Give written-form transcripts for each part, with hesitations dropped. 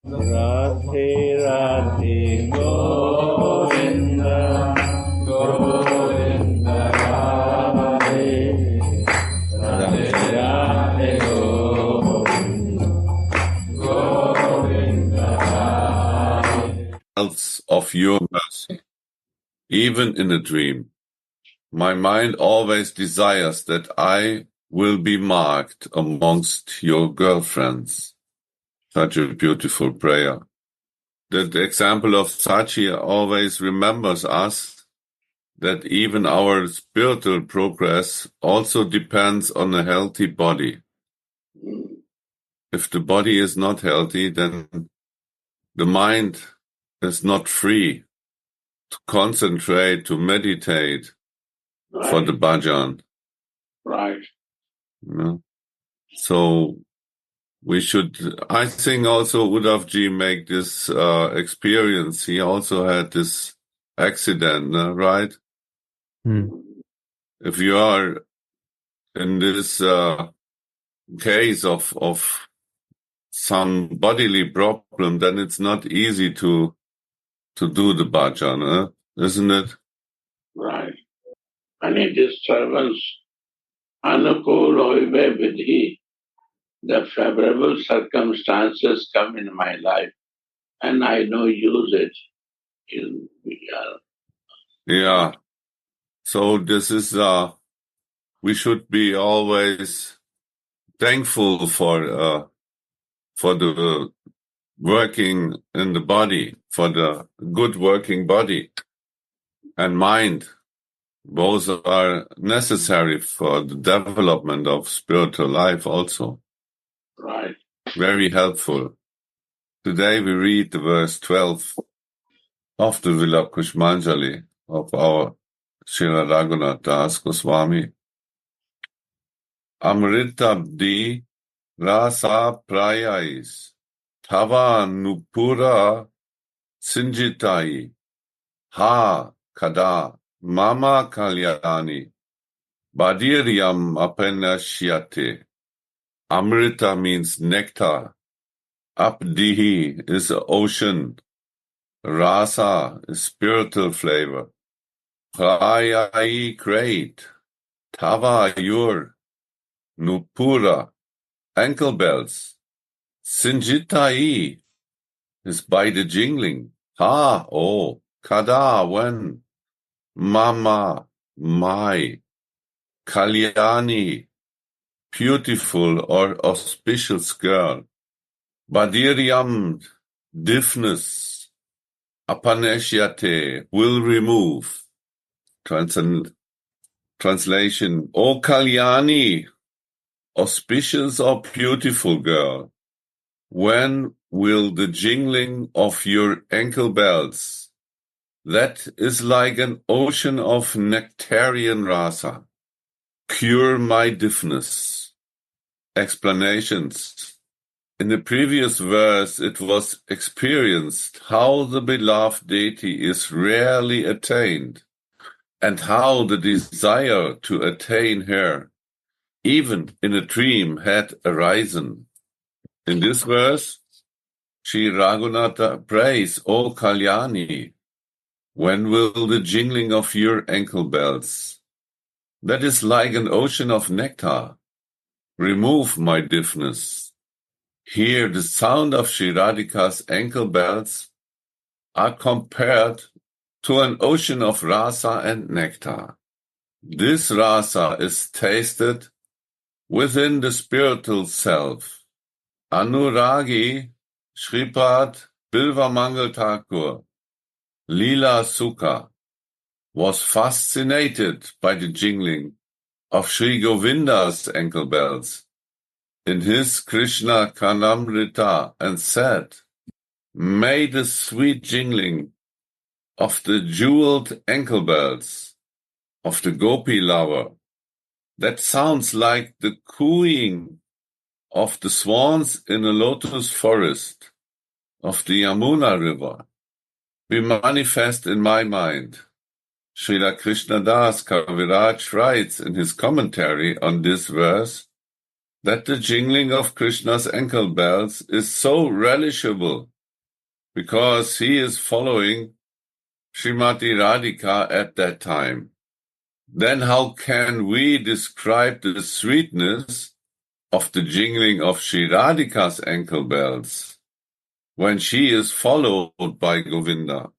Radhe Radhe Govinda Govinda Radhe Radhe Radhe Govinda Govinda Radhe. Of your mercy, even in a dream. My mind always desires that I will be marked amongst your girlfriends. Such a beautiful prayer. That example of Sachi always remembers us that even our spiritual progress also depends on a healthy body. If the body is not healthy, then the mind is not free to concentrate, to meditate for the bhajan. Right. So we should, I think also Uddhavji make this experience. He also had this accident, right? If you are in this case of some bodily problem, then it's not easy to do the bhajan, isn't it? Right. Any disturbance, anukul or vidhi, the favorable circumstances come in my life and I know use it. Yeah. So this is, we should be always thankful for the working in the body, for the good working body and mind. Both are necessary for the development of spiritual life also. Right. Very helpful. Today we read the verse 12 of the Vilapa Kusumanjali of our Srila Raghunath Das Goswami. Amritabdi rasa prayais tava nupura sinjitai ha kada mama kalyani badiryam apenashyate. Amrita means nectar. Abdihi is the ocean. Rasa is spiritual flavor. Prayai great. Tava your. Nupura ankle bells. Sinjitai is by the jingling. Ha, oh, kada, when. Mama, my. Kalyani, beautiful or auspicious girl. Badiryam, diftness. Apaneshyate, will remove. Translation, O Kalyani, auspicious or beautiful girl, when will the jingling of your ankle bells, that is like an ocean of nectarian rasa, cure my deafness? Explanations. In the previous verse, it was experienced how the beloved deity is rarely attained, and how the desire to attain her, even in a dream, had arisen. In this verse, Sri Raghunatha prays, O Kalyani, when will the jingling of your ankle bells, that is like an ocean of nectar, remove my deafness? Here the sound of Sri Radhika's ankle bells are compared to an ocean of rasa and nectar. This rasa is tasted within the spiritual self. Anuragi Shripad Bilvamangal Thakur Leela Sukha was fascinated by the jingling of Sri Govinda's ankle bells in his Krishna Kanamrita and said, "May the sweet jingling of the jeweled ankle bells of the gopi lover, that sounds like the cooing of the swans in a lotus forest of the Yamuna river, be manifest in my mind." Srila Krishnadas Kaviraj writes in his commentary on this verse, that the jingling of Krishna's ankle bells is so relishable because he is following Srimati Radhika at that time. Then how can we describe the sweetness of the jingling of Sri Radhika's ankle bells when she is followed by Govinda?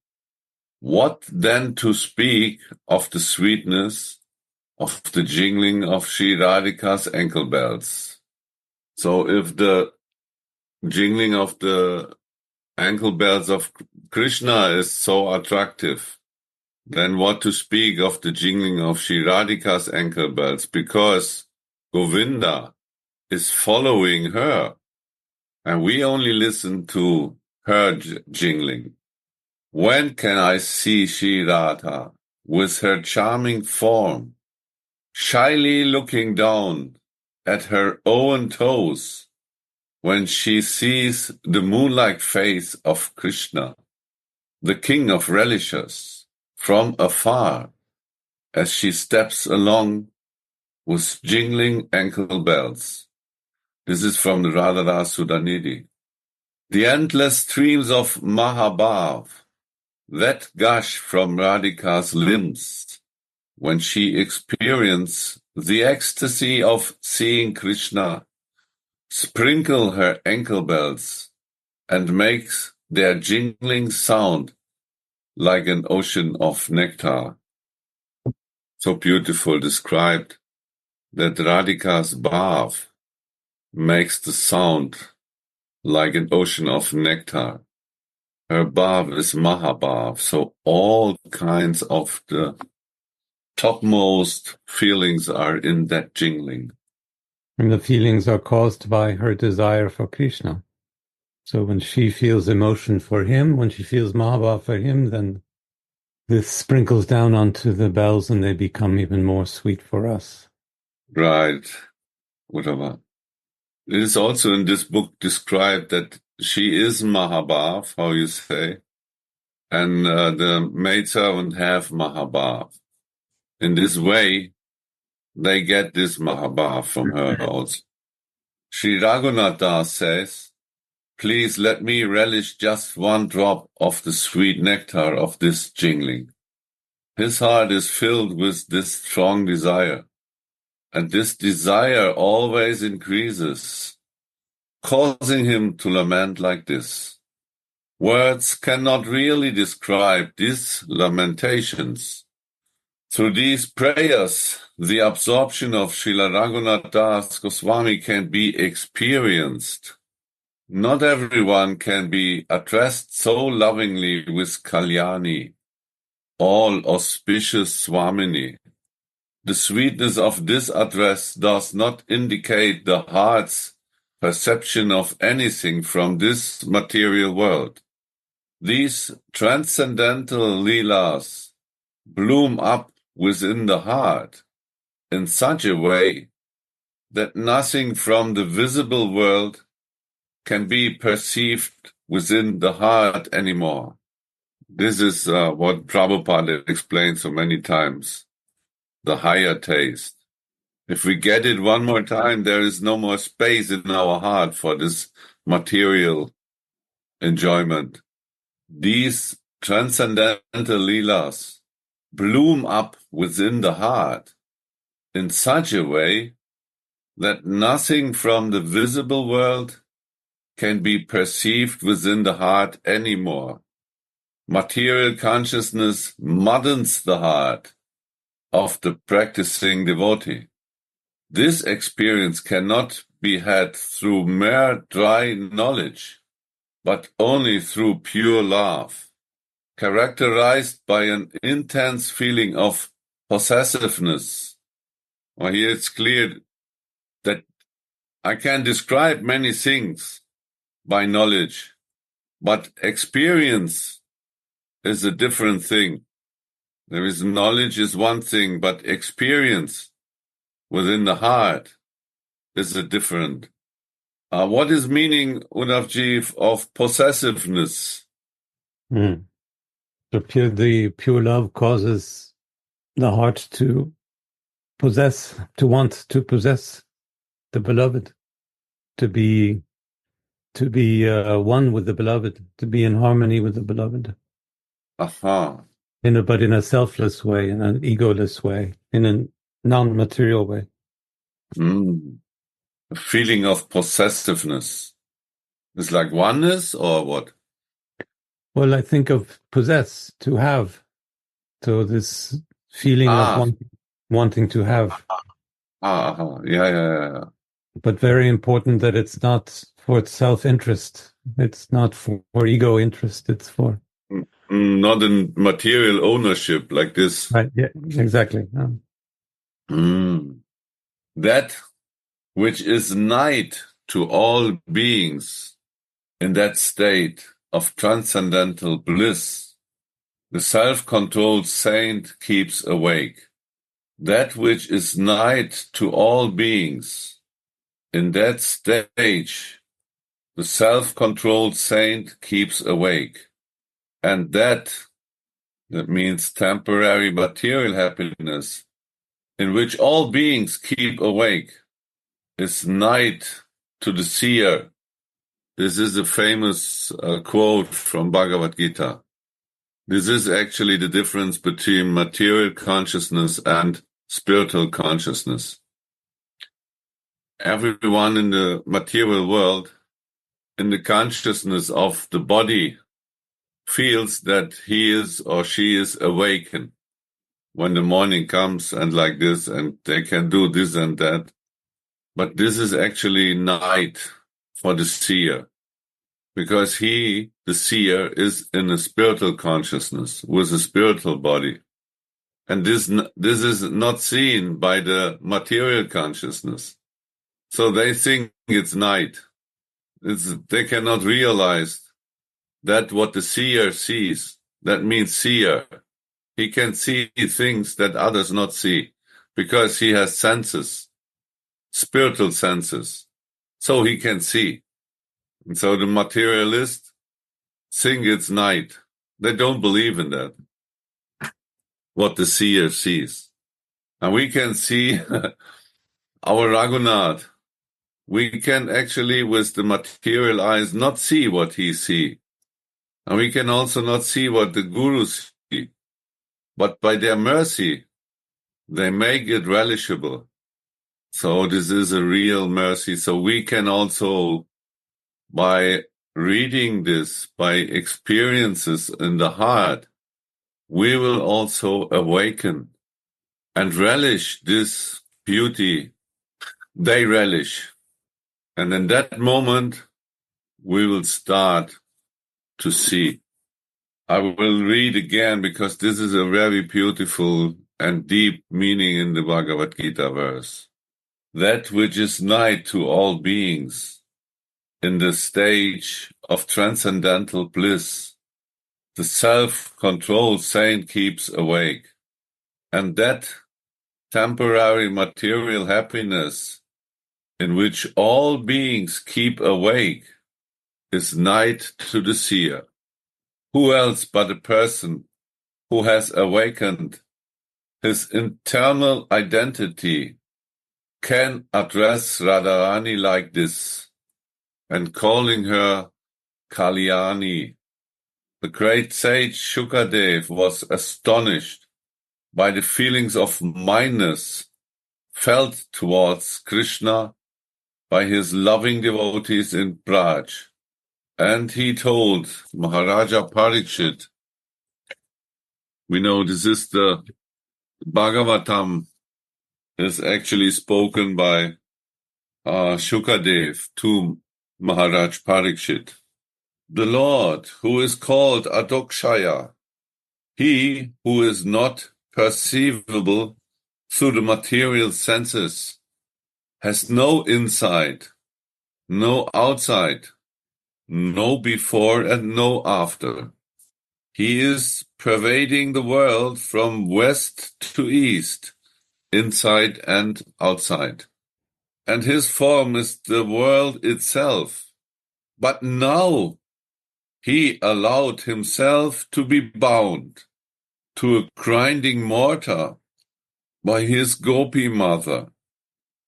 What then to speak of the sweetness of the jingling of Sri Radhika's ankle bells? So if the jingling of the ankle bells of Krishna is so attractive, then what to speak of the jingling of Sri Radhika's ankle bells? Because Govinda is following her, and we only listen to her jingling. When can I see Sri Radha with her charming form, shyly looking down at her own toes when she sees the moon-like face of Krishna, the king of relishers, from afar, as she steps along with jingling ankle bells? This is from the Radha Sudhanidhi. The endless streams of Mahabhav that gush from Radhika's limbs when she experiences the ecstasy of seeing Krishna sprinkle her ankle bells and makes their jingling sound like an ocean of nectar. So beautiful described that Radhika's bhav makes the sound like an ocean of nectar. Her bhav is Mahabhav, so all kinds of the topmost feelings are in that jingling. And the feelings are caused by her desire for Krishna. So when she feels emotion for him, when she feels Mahabhav for him, then this sprinkles down onto the bells and they become even more sweet for us. Right, Uddhava. It is also in this book described that she is Mahabhav, how you say, and the maidservant have Mahabhav. In this way, they get this Mahabhav from her also. Sri Raghunath Das says, please let me relish just one drop of the sweet nectar of this jingling. His heart is filled with this strong desire, and this desire always increases, causing him to lament like this. Words cannot really describe these lamentations. Through these prayers, the absorption of Srila Raghunath Das Goswami can be experienced. Not everyone can be addressed so lovingly with Kalyani, all auspicious Swamini. The sweetness of this address does not indicate the heart's perception of anything from this material world. These transcendental leelas bloom up within the heart in such a way that nothing from the visible world can be perceived within the heart anymore. This is what Prabhupada explained so many times, the higher taste. If we get it one more time, there is no more space in our heart for this material enjoyment. These transcendental leelas bloom up within the heart in such a way that nothing from the visible world can be perceived within the heart anymore. Material consciousness muddens the heart of the practicing devotee. This experience cannot be had through mere dry knowledge, but only through pure love, characterized by an intense feeling of possessiveness. Well, here it's clear that I can describe many things by knowledge, but experience is a different thing. There is knowledge is one thing, but experience within the heart is a different. What is meaning, Uddhavji, of possessiveness? Mm. So the pure love causes the heart to possess, to want to possess the beloved, to be one with the beloved, to be in harmony with the beloved. Aha. But in a selfless way, in an egoless way, in a non-material way. Mm. A feeling of possessiveness. It's like oneness or what? Well, I think of possess, to have. So this feeling of wanting to have. Yeah. But very important that it's not for self-interest. It's not for ego interest. It's for... Not in material ownership like this. Right, yeah, exactly. That which is night to all beings in that state of transcendental bliss, the self-controlled saint keeps awake. That which is night to all beings in that stage, the self-controlled saint keeps awake. And that means temporary material happiness, in which all beings keep awake, is night to the seer. This is a famous quote from Bhagavad Gita. This is actually the difference between material consciousness and spiritual consciousness. Everyone in the material world, in the consciousness of the body, feels that he is or she is awakened when the morning comes and like this, and they can do this and that. But this is actually night for the seer, because he, the seer, is in a spiritual consciousness with a spiritual body. And this is not seen by the material consciousness. So they think it's night. They cannot realize that what the seer sees, that means seer. He can see things that others not see because he has senses, spiritual senses. So he can see. And so the materialists think it's night. They don't believe in that, what the seer sees. And we can see our Raghunath. We can actually, with the material eyes, not see what he sees. And we can also not see what the gurus see. But by their mercy, they make it relishable. So this is a real mercy. So we can also, by reading this, by experiences in the heart, we will also awaken and relish this beauty. They relish. And in that moment, we will start to see. I will read again because this is a very beautiful and deep meaning in the Bhagavad Gita verse. That which is night to all beings in the stage of transcendental bliss, the self-controlled saint keeps awake. And that temporary material happiness in which all beings keep awake is night to the seer. Who else but a person who has awakened his internal identity can address Radharani like this, and calling her Kalyani? The great sage Shukadev was astonished by the feelings of mindness felt towards Krishna by his loving devotees in Braj. And he told Maharaja Parikshit, we know this is the Bhagavatam, is actually spoken by Shukadev to Maharaj Parikshit. The Lord, who is called Adokshaya, he who is not perceivable through the material senses, has no inside, no outside, no before and no after. He is pervading the world from west to east, inside and outside. And his form is the world itself. But now he allowed himself to be bound to a grinding mortar by his gopi mother,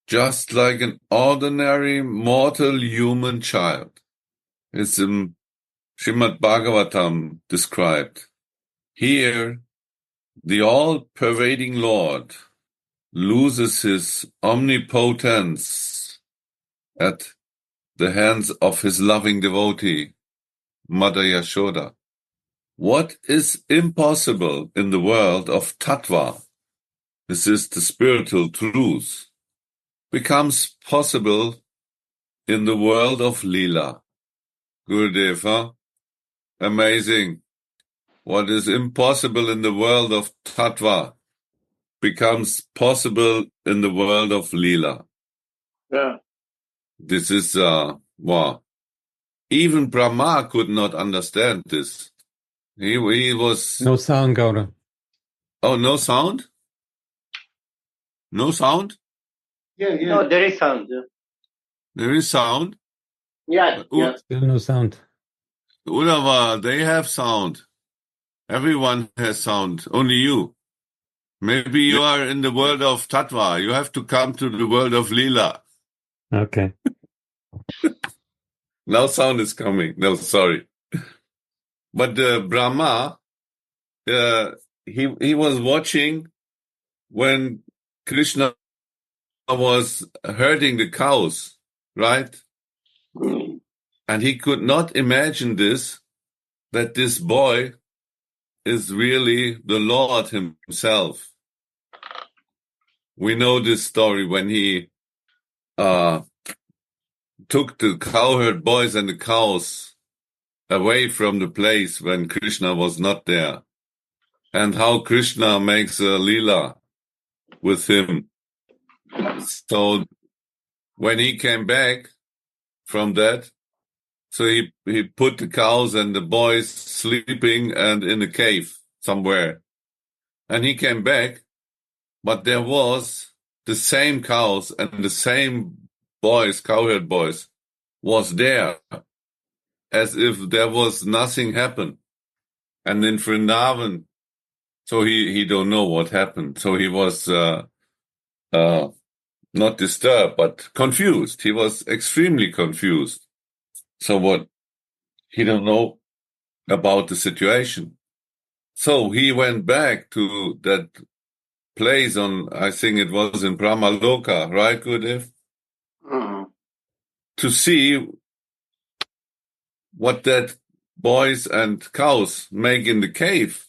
just like an ordinary mortal human child. It's in Srimad Bhagavatam described. Here, the all-pervading Lord loses his omnipotence at the hands of his loving devotee, Mother Yashoda. What is impossible in the world of Tattva, this is the spiritual truth, becomes possible in the world of Leela. Gurudev, huh? Amazing. What is impossible in the world of Tattva becomes possible in the world of Leela. Yeah. This is, wow. Even Brahma could not understand this. He was... No sound, Gauda. Oh, no sound? No sound? Yeah, yeah. No, there is sound. There is sound. Yeah, yeah. Still no sound. Uddhava, they have sound. Everyone has sound. Only you. Maybe you are in the world of Tattva. You have to come to the world of Leela. Okay. Now sound is coming. No, sorry. But Brahma, he was watching when Krishna was herding the cows, right? Mm. And he could not imagine that this boy is really the Lord himself. We know this story when he took the cowherd boys and the cows away from the place when Krishna was not there, and how Krishna makes a Leela with him. So when he came back from that, so he put the cows and the boys sleeping and in a cave somewhere. And he came back, but there was the same cows and the same boys, cowherd boys, was there, as if there was nothing happened. And in Vrindavan, so he don't know what happened. So he was not disturbed, but confused. He was extremely confused. So what? He don't know about the situation. So he went back to that place I think it was in Brahmaloka, right, Gurudev? Mm. To see what that boys and cows make in the cave.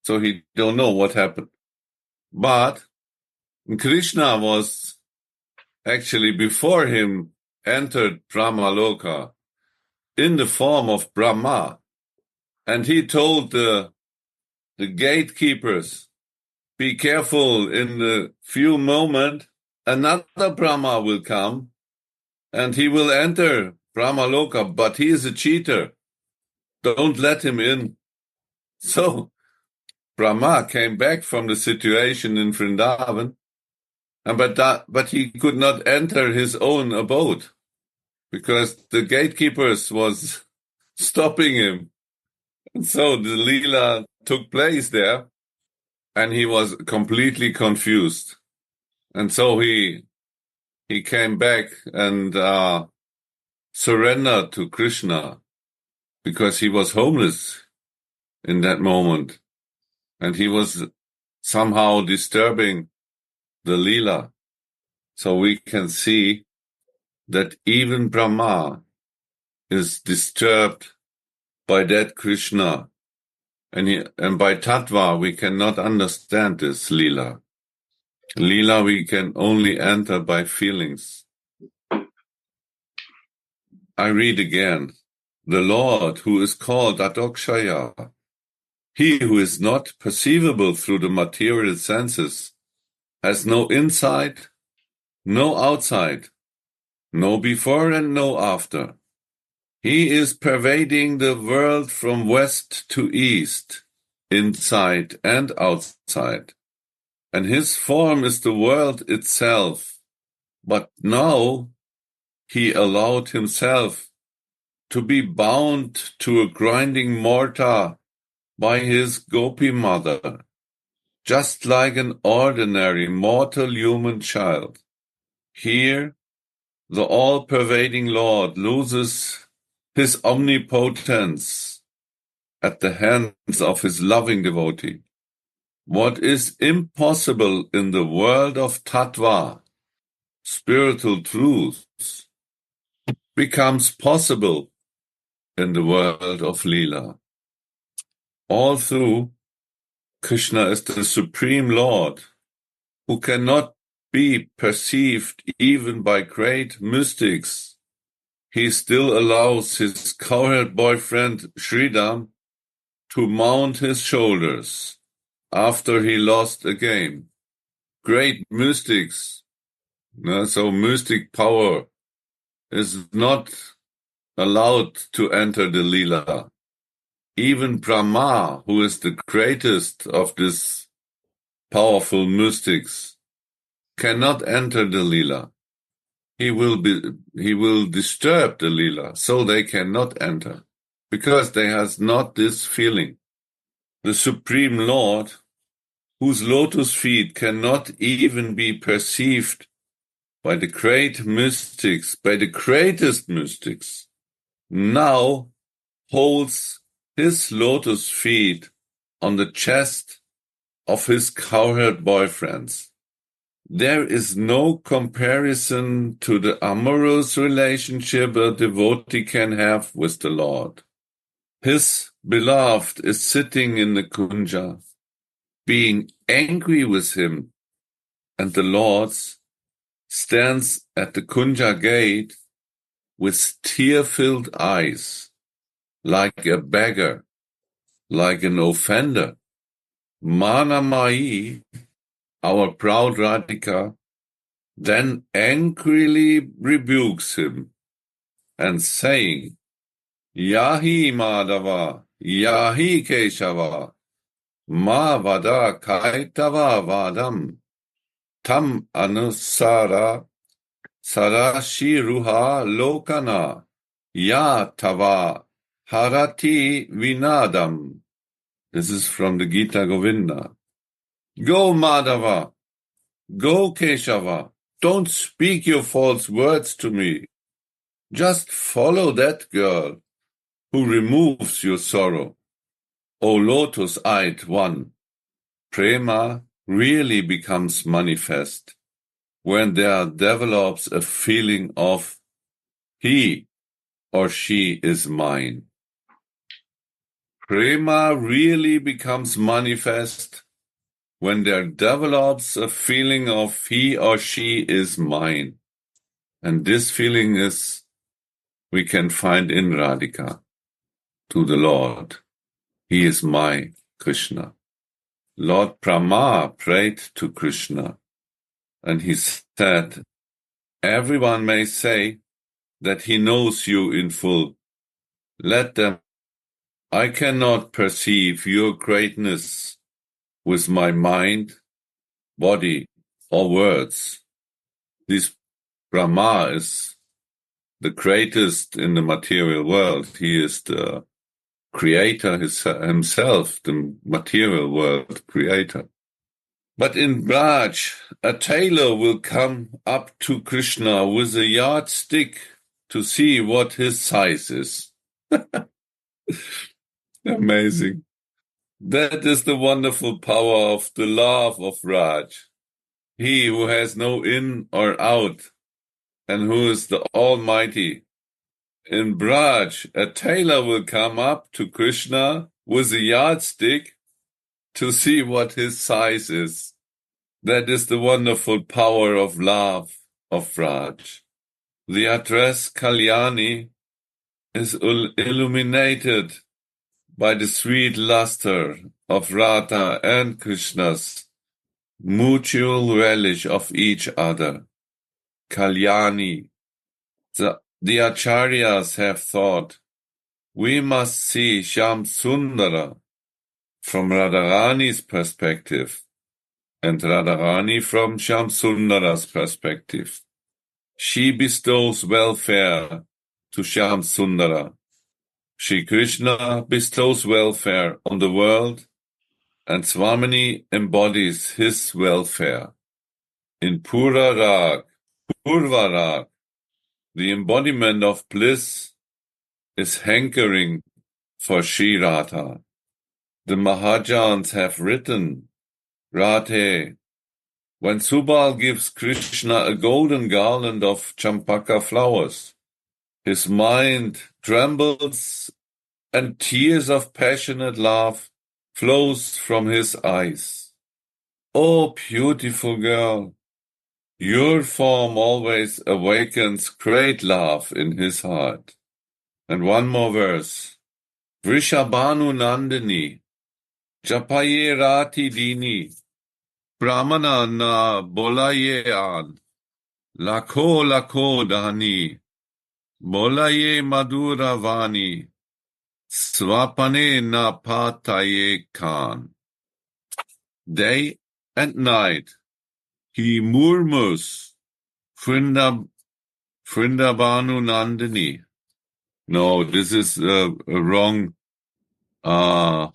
So he don't know what happened. But Krishna was actually before him entered Brahmaloka in the form of Brahma. And he told the gatekeepers, be careful, in a few moments, another Brahma will come and he will enter Brahmaloka, but he is a cheater. Don't let him in. So Brahma came back from the situation in Vrindavan, but he could not enter his own abode because the gatekeepers was stopping him. And so the Leela took place there, and he was completely confused. And so he came back and surrendered to Krishna because he was homeless in that moment. And he was somehow disturbing the Leela. So we can see that even Brahma is disturbed by that Krishna. And by Tattva, we cannot understand this Leela. Leela we can only enter by feelings. I read again. The Lord who is called Adokshaya, he who is not perceivable through the material senses, has no inside, no outside, no before and no after. He is pervading the world from west to east, inside and outside. And his form is the world itself. But now he allowed himself to be bound to a grinding mortar by his gopi mother, just like an ordinary mortal human child. Here, the all-pervading Lord loses his omnipotence at the hands of his loving devotee. What is impossible in the world of tattva, spiritual truths, becomes possible in the world of lila. All through, Krishna is the Supreme Lord, who cannot be perceived even by great mystics. He still allows his cowherd boyfriend Sridham to mount his shoulders after he lost a game. Great mystics, so mystic power is not allowed to enter the lila. Even Brahma, who is the greatest of these powerful mystics, cannot enter the lila. He will disturb the lila, so they cannot enter, because they has not this feeling. The Supreme Lord, whose lotus feet cannot even be perceived by the great mystics, by the greatest mystics, now holds his lotus feet on the chest of his cowherd boyfriends. There is no comparison to the amorous relationship a devotee can have with the Lord. His beloved is sitting in the kunja, being angry with him, and the Lord stands at the kunja gate with tear-filled eyes, like a beggar, like an offender. Manamayi, our proud Radhika, then angrily rebukes him, and saying, Yahi Madhava, Yahi Keshava, Ma Vada Kaitava Vadam, Tam Anusara Sarashi Ruha Lokana, Ya Tava Harati Vinadam. This is from the Gita Govinda. Go Madhava, go Keshava, don't speak your false words to me. Just follow that girl who removes your sorrow. O lotus-eyed one, prema really becomes manifest when there develops a feeling of he or she is mine. Prema really becomes manifest when there develops a feeling of he or she is mine. And this feeling we can find in Radhika, to the Lord. He is my Krishna. Lord Brahma prayed to Krishna, and he said, everyone may say that he knows you in full. Let them. I cannot perceive your greatness with my mind, body, or words. This Brahma is the greatest in the material world. He is the creator himself, the material world creator. But in Braj, a tailor will come up to Krishna with a yardstick to see what his size is. Amazing. That is the wonderful power of the love of Raj. He who has no in or out, and who is the Almighty. In Braj, a tailor will come up to Krishna with a yardstick to see what his size is. That is the wonderful power of love of Raj. The address Kalyani is illuminated by the sweet luster of Radha and Krishna's mutual relish of each other. Kalyani. The Acharyas have thought, we must see Shyam Sundara from Radharani's perspective and Radharani from Shyam Sundara's perspective. She bestows welfare to Shyam Sundara. Shri Krishna bestows welfare on the world, and Swamini embodies his welfare. In Pura Rag, Purvarag, the embodiment of bliss, is hankering for Sri Radha. The Mahajans have written, Radhe, when Subal gives Krishna a golden garland of champaka flowers, his mind trembles and tears of passionate love flows from his eyes. Oh, beautiful girl, your form always awakens great love in his heart. And one more verse. Vrishabhanu Nandini, Japaye Rati Dini, Brahmana na bolaye an, Lakho lakho dani, bolaye madura vani, Swapane na pataye khan. Day and night he murmurs, Vrindabhanu Nandini. No, this is wrong. Not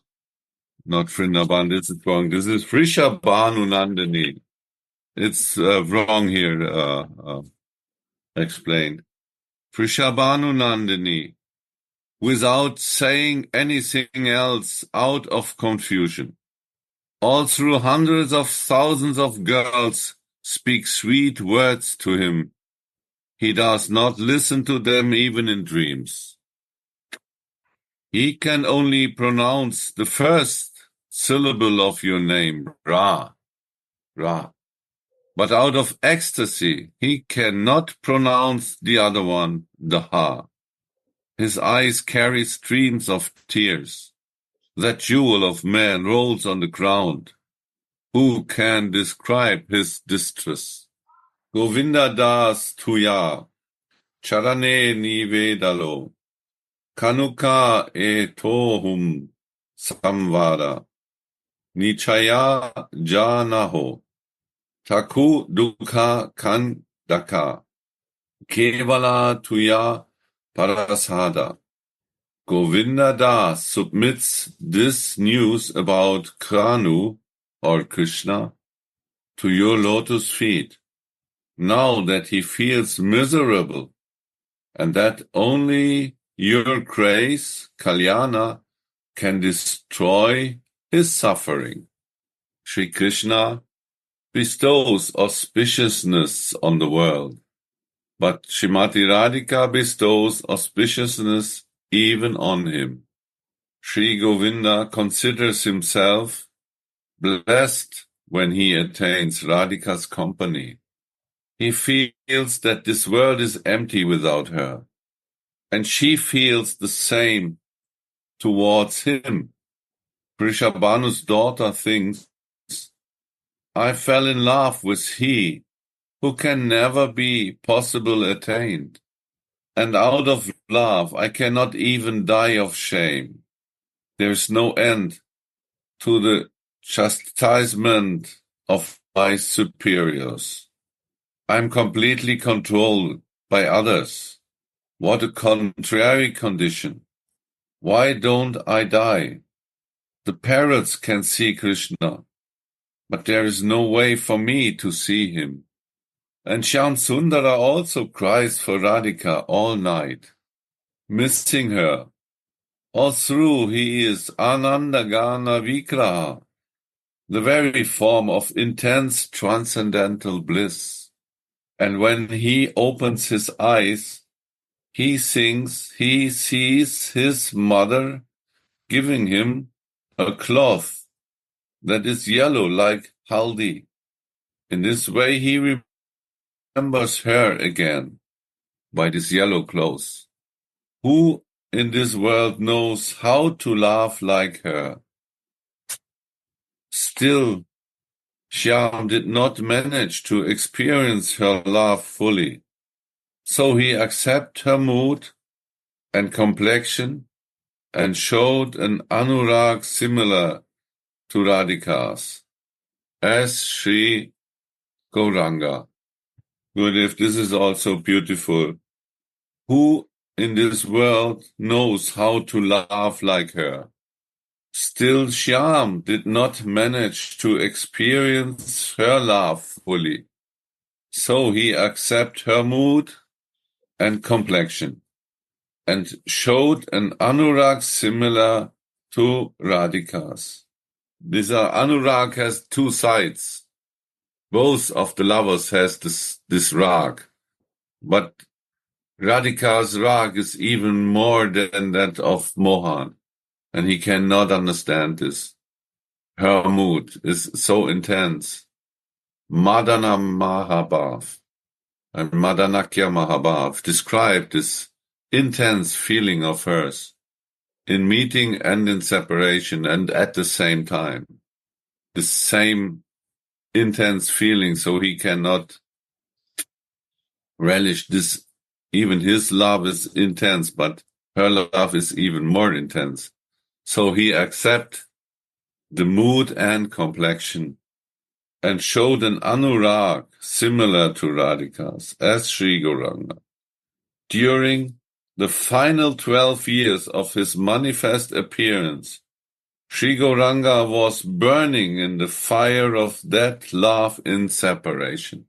Vrindavan, this is wrong. This is Vrishabhanu Nandini. It's wrong here, explained. Vrishabhanu Nandini, without saying anything else out of confusion. All through hundreds of thousands of girls speak sweet words to him. He does not listen to them even in dreams. He can only pronounce the first syllable of your name, Ra, Ra. But out of ecstasy, he cannot pronounce the other one, the Ha. His eyes carry streams of tears. That jewel of man rolls on the ground. Who can describe his distress? Govinda das tuya, charane nivedalo, kanuka e tohum samvada, nichaya janaho, taku dukha kandaka, kevala tuya parasada. Govinda Das submits this news about Kranu, or Krishna, to your lotus feet, now that he feels miserable, and that only your grace, Kalyana, can destroy his suffering. Sri Krishna bestows auspiciousness on the world, but Srimati Radhika bestows auspiciousness even on him. Sri Govinda considers himself blessed when he attains Radhika's company. He feels that this world is empty without her, and she feels the same towards him. Vrishabhanu's daughter thinks, I fell in love with he who can never be possible attained, and out of love I cannot even die of shame. There is no end to the chastisement of my superiors. I am completely controlled by others. What a contrary condition. Why don't I die? The parrots can see Krishna, but there is no way for me to see him. And Shyam Sundara also cries for Radhika all night, missing her. All through he is Anandagana Vigraha, the very form of intense transcendental bliss. And when he opens his eyes, he thinks he sees his mother giving him a cloth that is yellow like haldi. In this way he remembers her again by this yellow cloth. Who in this world knows how to laugh like her? Still, Shyam did not manage to experience her love fully, so he accepted her mood and complexion and showed an anurag similar to Radhika's, as Sri Gauranga. Good, if this is also beautiful. Who in this world knows how to laugh like her? Still, Shyam did not manage to experience her love fully, So he accepted her mood and complexion, and showed an anurag similar to Radhika's. This anurag has two sides. Both of the lovers has this rag, but Radhika's rag is even more than that of Mohan, and he cannot understand this. Her mood is so intense. Madana Mahabhav and Madanakya Mahabhav describe this intense feeling of hers in meeting and in separation, and at the same time. The same intense feeling, so he cannot relish this. Even his love is intense, but her love is even more intense. So he accepts the mood and complexion and showed an anurag similar to Radhika's as Sri Gauranga. During the final 12 years of his manifest appearance, Sri Gauranga was burning in the fire of that love in separation.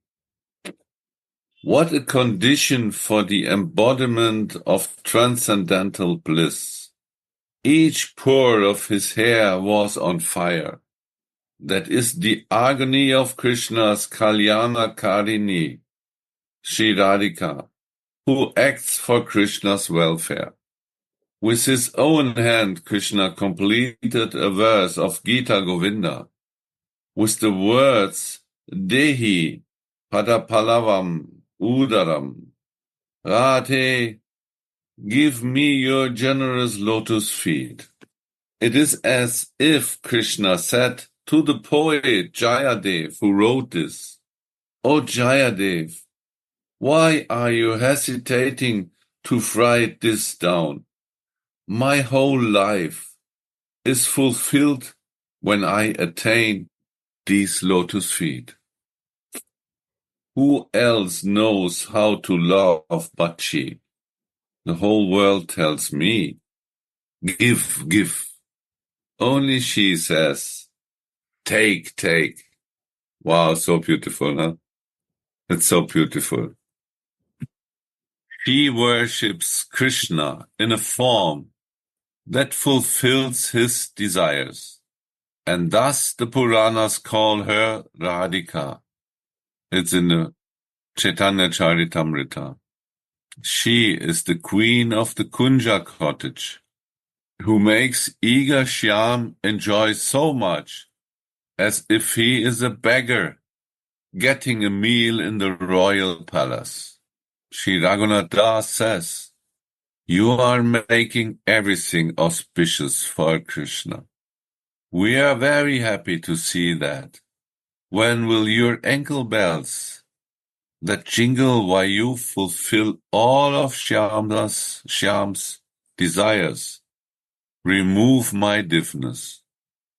What a condition for the embodiment of transcendental bliss! Each pore of his hair was on fire. That is the agony of Krishna's Kalyana Karini, Sri Radhika, who acts for Krishna's welfare. With his own hand, Krishna completed a verse of Gita Govinda with the words Dehi Padapalavam Udaram. Radhe, give me your generous lotus feet. It is as if Krishna said to the poet Jayadev who wrote this, O Jayadev, why are you hesitating to write this down? My whole life is fulfilled when I attain these lotus feet. Who else knows how to love but she? The whole world tells me, give, give. Only she says, take, take. Wow, so beautiful, huh? It's so beautiful. She worships Krishna in a form that fulfills his desires. And thus the Puranas call her Radhika. It's in the Chaitanya Charitamrita. She is the queen of the Kunja cottage, who makes eager Shyam enjoy so much as if he is a beggar getting a meal in the royal palace. Sri Raghunath Das says, you are making everything auspicious for Krishna. We are very happy to see that. When will your ankle bells that jingle while you fulfill all of Shyam's desires remove my deafness,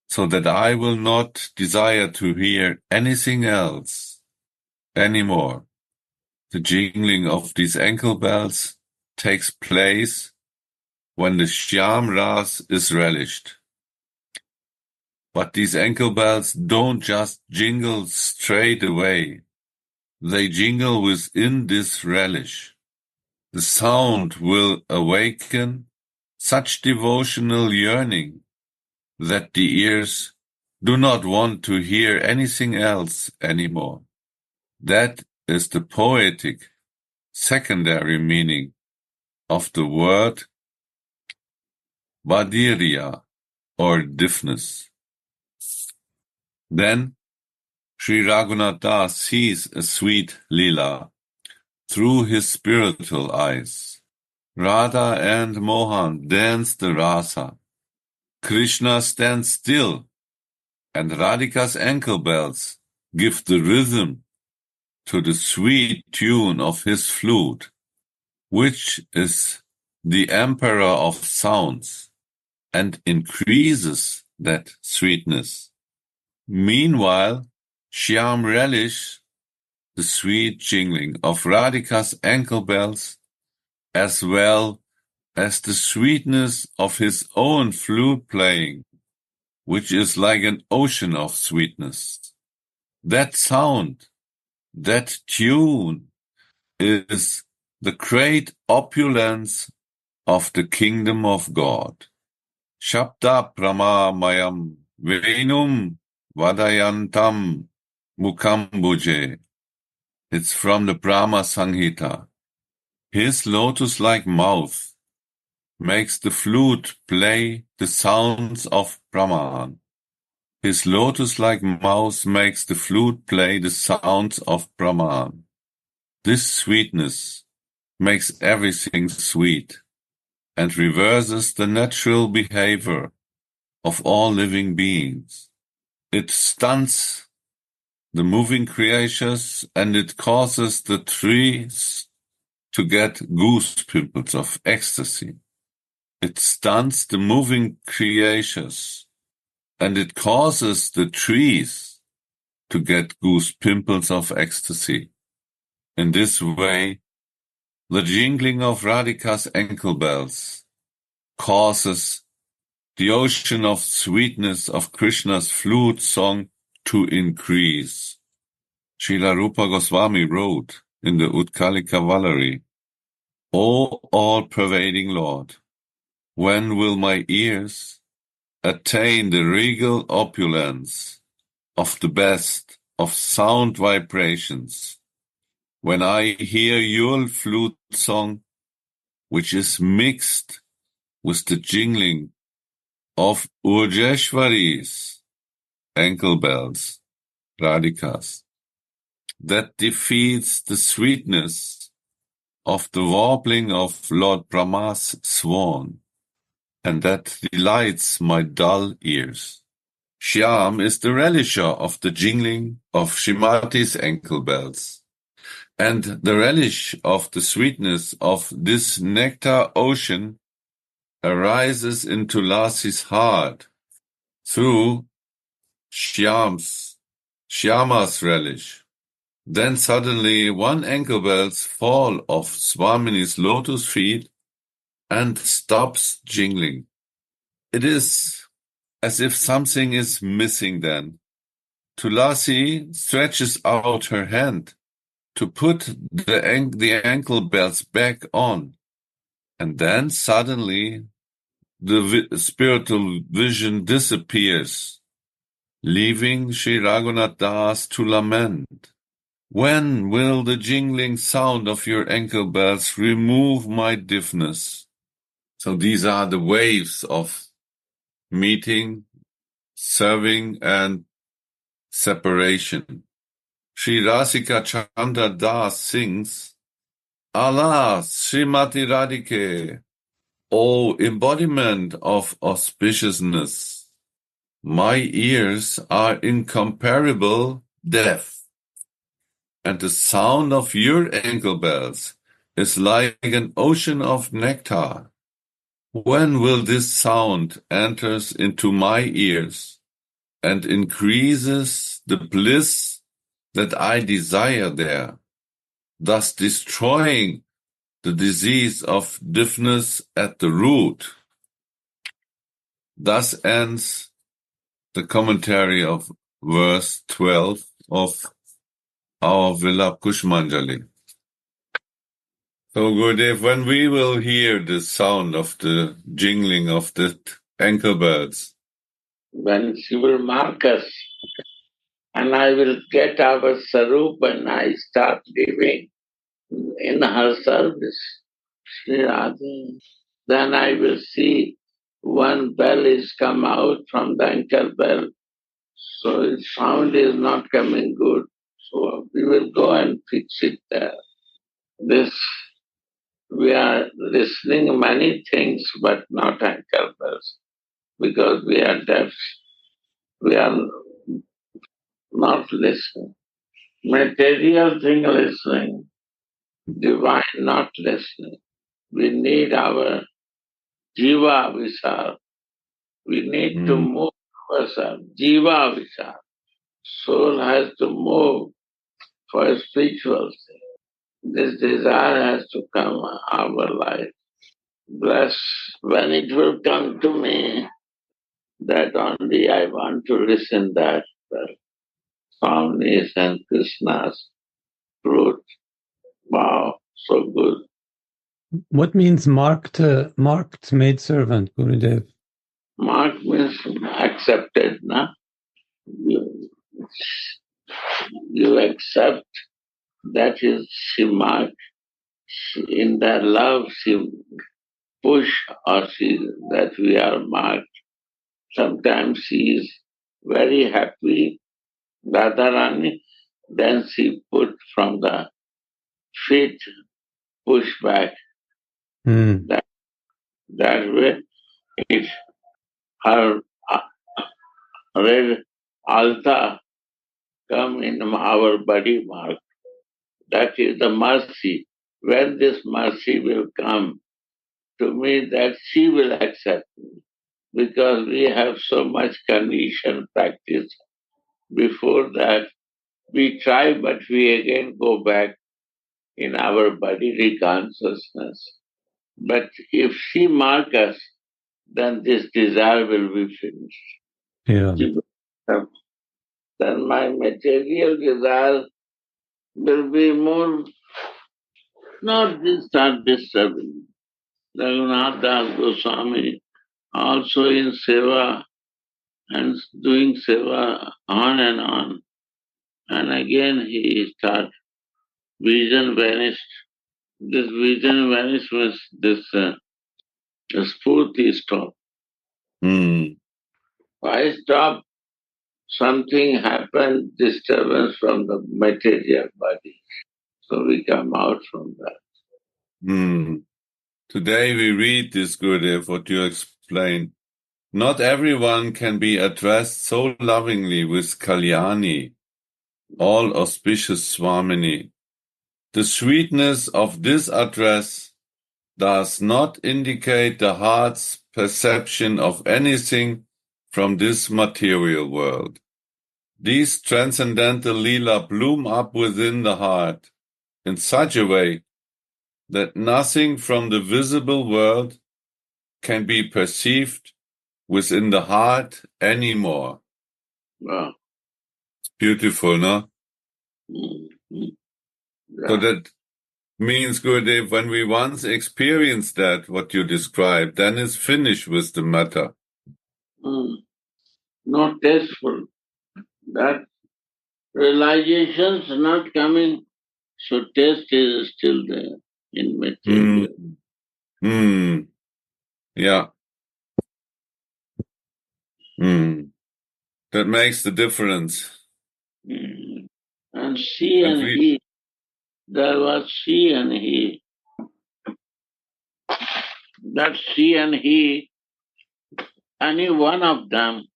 so that I will not desire to hear anything else anymore? The jingling of these ankle bells takes place when the Shyam Ras is relished. But these ankle bells don't just jingle straight away. They jingle within this relish. The sound will awaken such devotional yearning that the ears do not want to hear anything else anymore. That is the poetic secondary meaning of the word Badirya or deafness. Then Sri Raghunath Das sees a sweet Leela through his spiritual eyes. Radha and Mohan dance the rasa. Krishna stands still, and Radhika's ankle bells give the rhythm to the sweet tune of his flute, which is the emperor of sounds, and increases that sweetness. Meanwhile, Shyam relishes the sweet jingling of Radhika's ankle bells, as well as the sweetness of his own flute playing, which is like an ocean of sweetness. That sound That tune is the great opulence of the kingdom of God. Shabda Pramamayam Venum Vadayantam Mukambuje. It's from the Brahma Samhita. His lotus-like mouth makes the flute play the sounds of Brahman. His lotus-like mouth makes the flute play the sounds of Brahman. This sweetness makes everything sweet and reverses the natural behavior of all living beings. It stuns the moving creatures and it causes the trees to get goose pimples of ecstasy. It stuns the moving creatures and it causes the trees to get goose pimples of ecstasy. In this way, the jingling of Radhika's ankle bells causes the ocean of sweetness of Krishna's flute song to increase. Srila Rupa Goswami wrote in the Utkalika Vallari, O all-pervading Lord, when will my ears attain the regal opulence of the best of sound vibrations, when I hear your flute song, which is mixed with the jingling of Urjeshwari's ankle bells, Radhikas, that defeats the sweetness of the warbling of Lord Brahma's swan, and that delights my dull ears. Shyam is the relisher of the jingling of Shrimati's ankle bells, and the relish of the sweetness of this nectar ocean arises into Lasi's heart through Shyama's relish. Then suddenly one ankle bells fall off Swamini's lotus feet and stops jingling. It is as if something is missing then. Tulasi stretches out her hand to put the ankle bells back on, and then suddenly the spiritual vision disappears, leaving Sri Raghunath Das to lament. When will the jingling sound of your ankle bells remove my deafness? So these are the waves of meeting, serving, and separation. Sri Rasika Chandra Das sings, Alas, Srimati Radhike, O embodiment of auspiciousness, my ears are incomparable deaf, and the sound of your ankle bells is like an ocean of nectar. When will this sound enters into my ears and increases the bliss that I desire there, thus destroying the disease of deafness at the root? Thus ends the commentary of verse 12 of our Vilapa Kusumanjali. So, Gurudev, when we will hear the sound of the jingling of the ankle bells, when she will mark us, and I will get our sarup and I start living in her service, Sri Radhe, then I will see one bell is come out from the ankle bell, so its sound is not coming good. So we will go and fix it there. This, we are listening many things, but not ankle bells, because we are deaf. We are not listening. Material thing listening, divine not listening. We need our jiva visar. We need to move ourselves. Jiva visar. Soul has to move for a spiritual thing. This desire has to come our life. Bless when it will come to me, that only I want to listen that Swami's and Krishna's fruit. Wow, so good. What means marked maidservant, Gurudev? Mark means accepted, na? You, you accept that is she marked. In that love she push or she that we are marked. Sometimes she is very happy, Radharani, then she put from the feet push back. That way it her red altar come in our body mark. That is the mercy. When this mercy will come to me, that she will accept me. Because we have so much condition practice. Before that, we try, but we again go back in our bodily consciousness. But if she mark us, then this desire will be finished. Yeah. Then my material desire will be more, not this, not disturbing. Raghunath Das Goswami also in Seva and doing Seva on and on. And again he start, vision vanished. This vision vanished was this spurti stop. Why stop? Something happened, disturbance from the material body. So we come out from that. Today we read this, Gurudev, what you explained. Not everyone can be addressed so lovingly with Kalyani, all auspicious Swamini. The sweetness of this address does not indicate the heart's perception of anything from this material world. These transcendental Leela bloom up within the heart in such a way that nothing from the visible world can be perceived within the heart anymore. Wow. Beautiful, no? Mm-hmm. Yeah. So that means, Gurudev, when we once experience that, what you described, then it's finished with the matter. Not tasteful. That realization's not coming, so taste is still there in material. Yeah. That makes the difference. And she and he, there was she and he. That she and he, any one of them,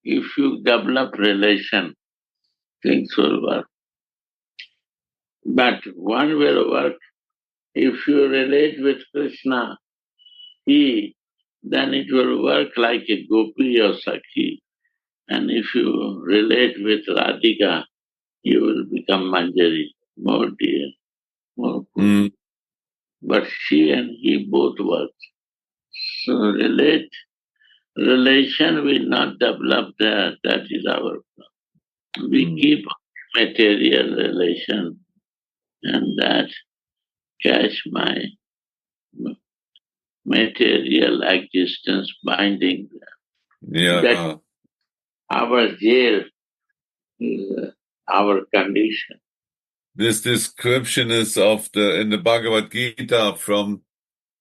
if you develop relation, things will work. But one will work if you relate with Krishna, he, then it will work like a gopi or sakhi. And if you relate with Radhika, you will become Manjari, more dear, more good. But she and he both work. So relation will not develop there. That is our problem. We keep material relation and that catch my material existence binding. Yeah. That our jail is our condition. This description is of in the Bhagavad Gita from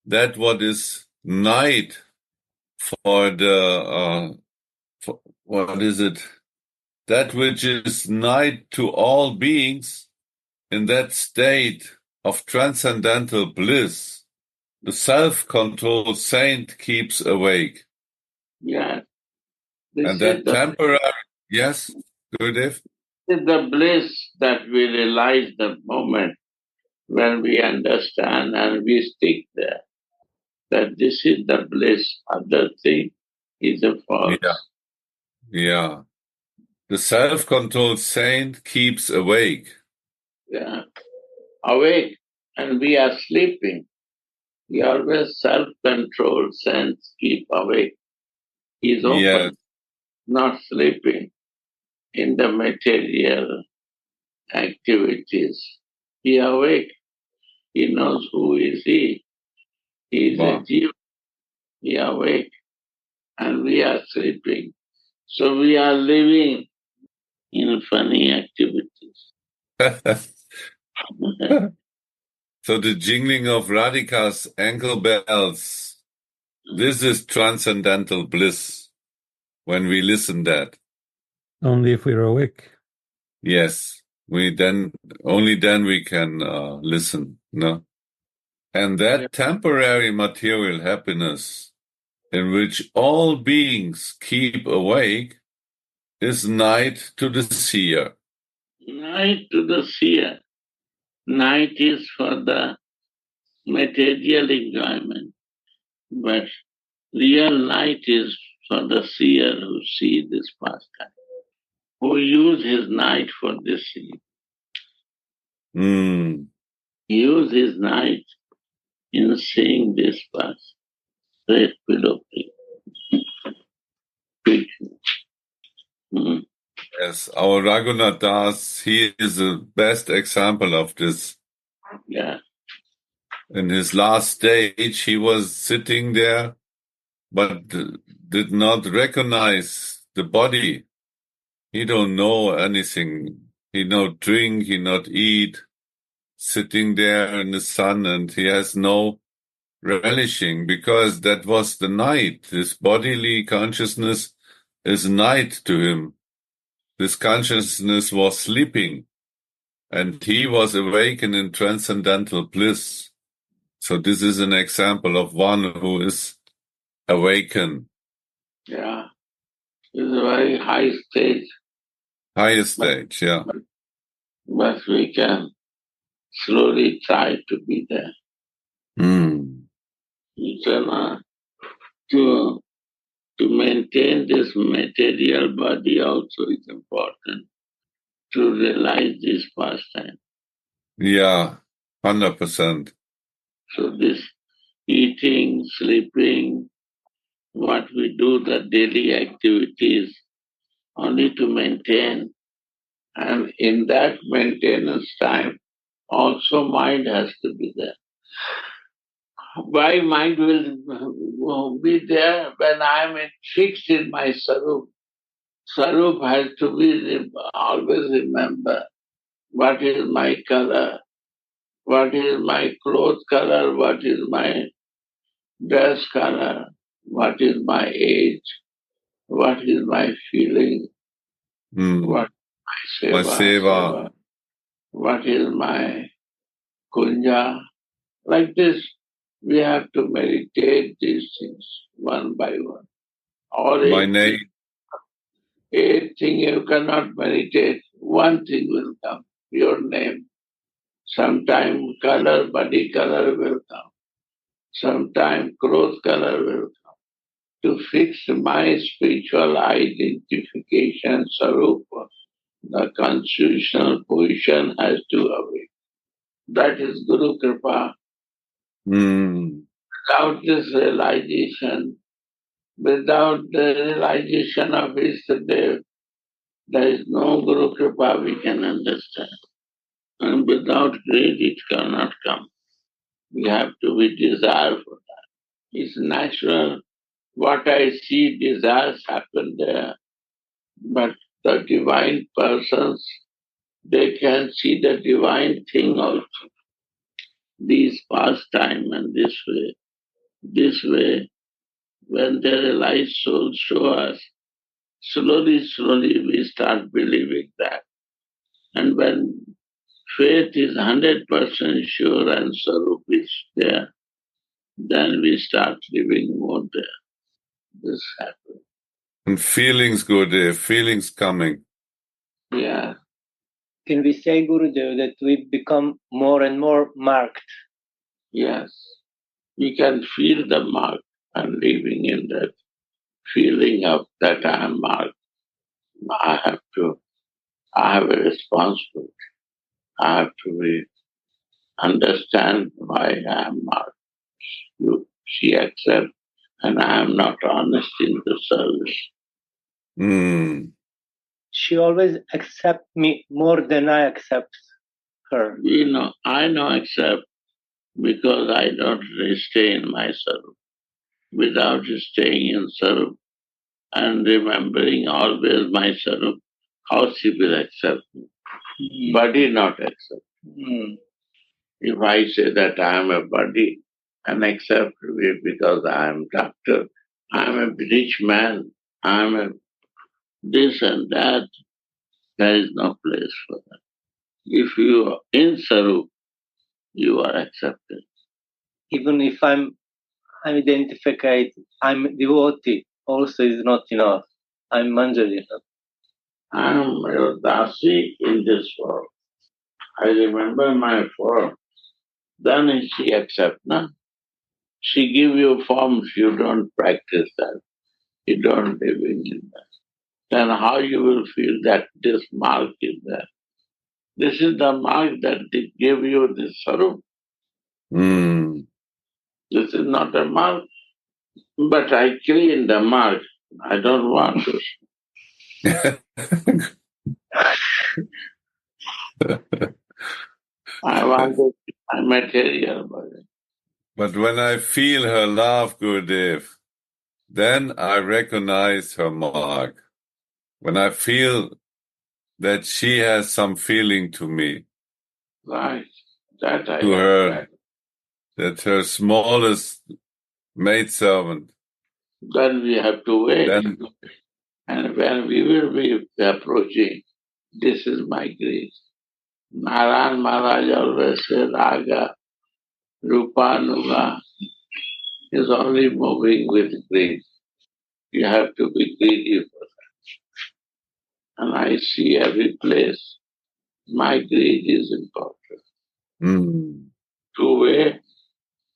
that what is night for the what is it? That which is night to all beings in that state of transcendental bliss, the self-controlled saint keeps awake. Yeah. And that temporary, yes, Gurudev? This is the bliss that we realize the moment when we understand and we stick there. That this is the bliss, other thing is a false. Yeah. The self-controlled saint keeps awake. Yeah. Awake, and we are sleeping. We always self-controlled saints keep awake. He's open, not sleeping in the material activities. He awake. He knows who is he. He is a jiva. He awake. And we are sleeping. So we are living in funny activities. So the jingling of Radhika's ankle bells, this is transcendental bliss when we listen that. Only if we're awake. Yes, only then we can listen, no? And that temporary material happiness in which all beings keep awake is night to the seer. Night to the seer. Night is for the material enjoyment, but real night is for the seer who sees this pastime, who use his night for this scene. He use his night in seeing this past. Great philosophy. Yes, our Raghunath Das, he is the best example of this. Yeah. In his last stage, he was sitting there, but did not recognize the body. He don't know anything. He not drink, he not eat, sitting there in the sun, and he has no relishing because that was the night. This bodily consciousness is night to him. This consciousness was sleeping, and he was awakened in transcendental bliss. So this is an example of one who is awakened. Yeah. It's a very high stage. Highest stage, yeah. But we can slowly try to be there. To maintain this material body also is important to realize this pastime. Yeah, 100%. So this eating, sleeping, what we do, the daily activities, only to maintain. And in that maintenance time, also mind has to be there. Why mind will be there when I am fixed in my sarup? Sarup has to be always remember what is my color, what is my clothes color, what is my dress color, what is my age, what is my feeling, what is my seva, what is my kunja. Like this, we have to meditate these things one by one. Or eight thing you cannot meditate, one thing will come, your name. Sometime color, body color will come. Sometime clothes color will come. To fix my spiritual identification, sarupa, the constitutional position has to awake. That is Guru Kripa. Without this realization, without the realization of Istadev, there is no Guru Kripa we can understand. And without greed, it cannot come. We have to be desire for that. It's natural. What I see, desires happen there. But the divine persons, they can see the divine thing also. These pastime and this way, when they realize souls show us, slowly we start believing that. And when faith is 100% sure and Sarup is there, then we start living more there. This happens. And feelings go there, feelings coming. Yeah. Can we say, Gurudev, that we become more and more marked? Yes. We can feel the mark and living in that feeling of that I am marked. I have a responsibility. I have to understand why I am marked. She accepts, and I am not honest in the service. She always accepts me more than I accept. her. I know except because I don't stay in myself. Without staying in self and remembering always myself, how she will accept me? Body not accept. If I say that I am a body and accept me because I am doctor, I am a rich man, I am a this and that, there is no place for that. If you are in Sarup, you are accepted. Even if I'm identified, I'm devotee, also is not enough. I'm Manjari. I am a Dasi in this world. I remember my form. Then she accept, na? She give you forms, you don't practice that. You don't live in that. Then how you will feel that this mark is there? This is the mark that they give you this sarup. This is not a mark, but I clean the mark. I don't want to. I want to be my material body. But when I feel her love, Gurudev, then I recognize her mark. When I feel that she has some feeling to me, Right. That I to her, have. that her smallest maidservant, Then we have to wait. then And when we will be approaching, this is my grace. Narayan Maharaj always said, Raga, Rupanuga is only moving with grace. You have to be greedy for that. And I see every place, my greed is important. Two-way,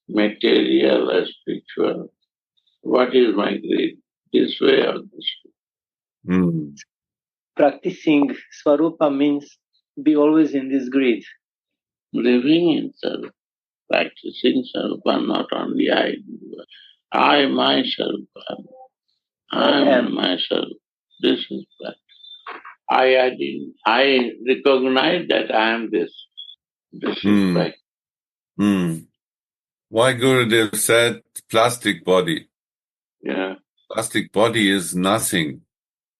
material or spiritual. What is my greed? This way or this way? Practicing Swarupa means be always in this greed. Living in self, practicing self, and not only I do. I myself, I am myself. This is practice. I recognize that I am this. This is practice. Why Gurudev said plastic body? Yeah. Plastic body is nothing.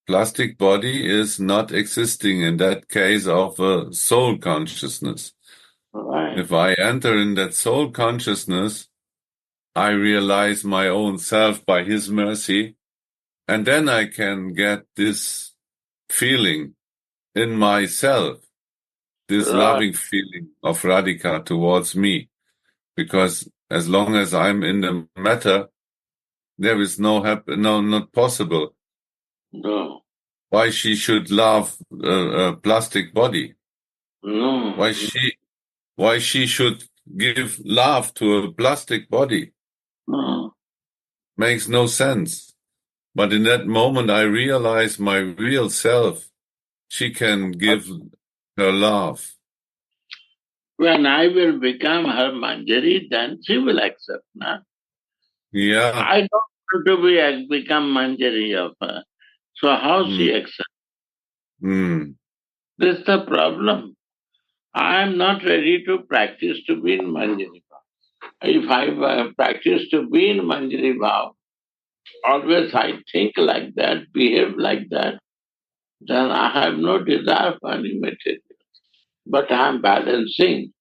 Plastic body is not existing in that case of a soul consciousness. Right. If I enter in that soul consciousness, I realize my own self by His mercy, and then I can get this feeling in myself, this loving feeling of Radhika towards me. Because as long as I'm in the matter, there is not possible. No. Why she should love a plastic body? No. Why she should give love to a plastic body? No. Makes no sense. But in that moment, I realize my real self. She can give her love. When I will become her Manjari, then she will accept, na? Yeah. I don't want to become Manjari of her. So how she accepts? This is the problem. I am not ready to practice to be in Manjari Bhav. If I practice to be in Manjari Bhav, always I think like that, behave like that, then I have no desire for any material. But I am balancing.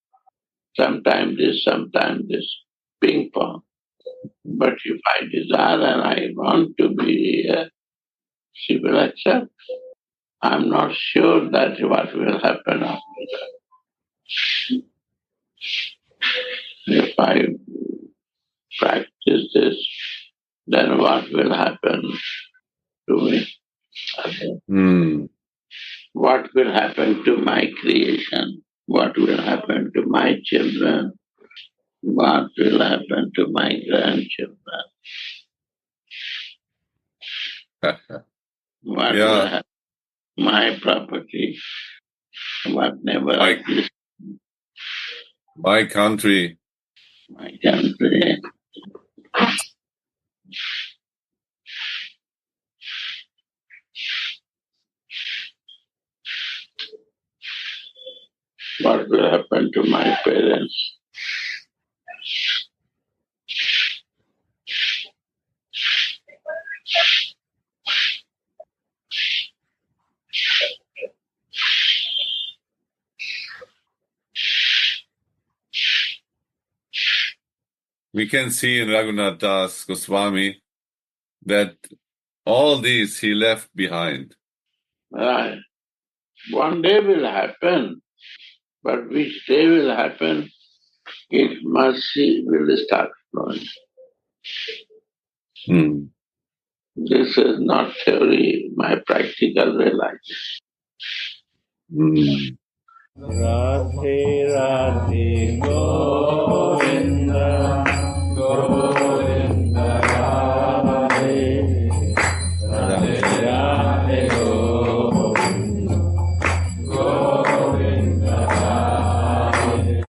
Sometimes this, ping pong. But if I desire and I want to be here, she will accept. I'm not sure that what will happen after that. If I practice this, then what will happen to me? What will happen to my creation? What will happen to my children? What will happen to my grandchildren? What will happen to my property? What never exists? My country. My country. what will happen to my parents. We can see in Raghunath Das Goswami that all these he left behind. Right. One day will happen, but which day will happen, His mercy will start flowing. This is not theory, my practical realization. Radhe Radhe Govinda